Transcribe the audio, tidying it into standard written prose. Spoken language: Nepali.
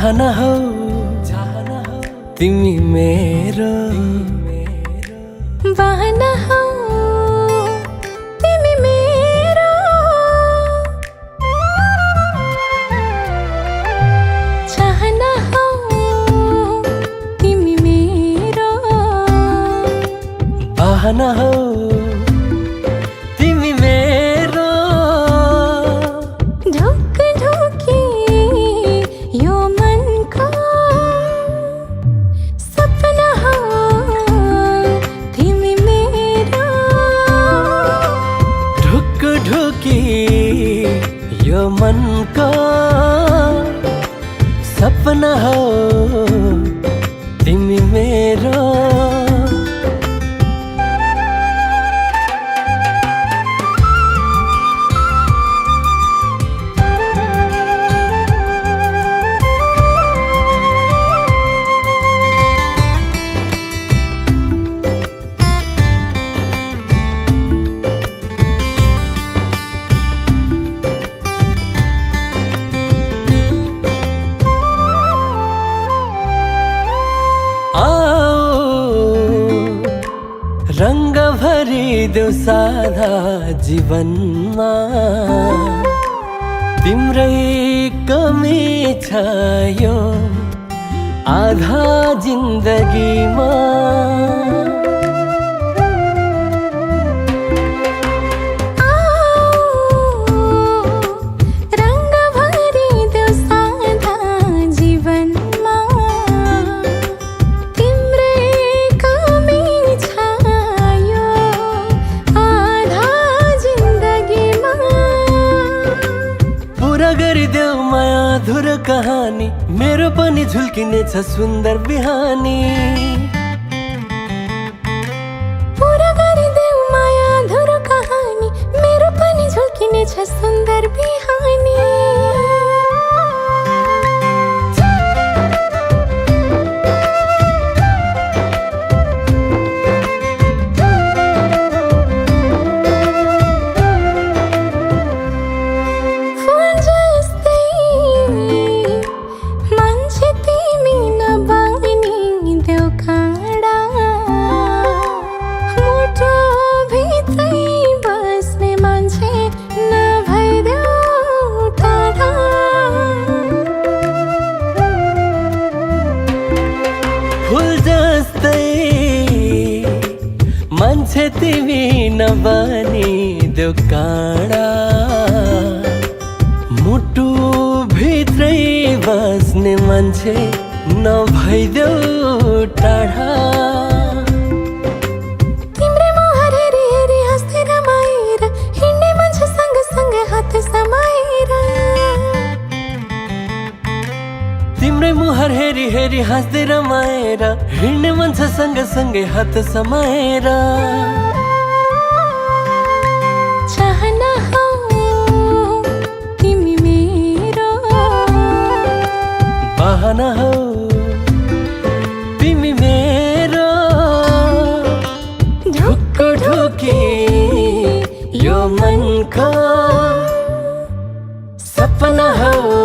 चाहना हो तिमी मेरो बहना हो तिमी मेरो चाहना हो तिमी मेरो बहना हो तिमी मेरो ढुक ढुकी यो मनको सपना हो तिमी मेरो ढुक ढुकी यो मनको सपना हो तिमी मेरो रंग भरिदेऊ सादा जीवनमा तिम्रै कमी छ यो आधा जिन्दगीमा रंग भरिदेऊ सादा जीवनमा तिम्रै कमी छ यो आधा जिन्दगीमा पूरा गरिदेऊ माया अधुर कहानी मेरो पनि झुल्किनेछ सुन्दर बिहानी पूरा गरिदेऊ माया अधुरो कहानी मेरो पनि झुल्किनेछ सुन्दर बिहानी फुल जस्तै मान्छे तिमी नबनिदेऊ काँडा मुटु भित्रै बस्ने मान्छे नभइदेऊ टाढा फुल जस्तै मान्छे तिमी नबनिदेऊ काँडा मुटु भित्रै बस्ने मान्छे नभइदेऊ टाढा तिम्रै मुहार हेरी हेरी हाँस्दै रमाएर हिँड्ने मान्छे सँगसँगै हात समाएर तिम्रै मुहार हेरी हेरी हाँस्दै रमाएर हिँड्ने मान्छे सँगसँगै हात समाएर चाहना हो तिमी मेरो बहना हो तिमी मेरो ढुक ढुकी यो मनको सपना हो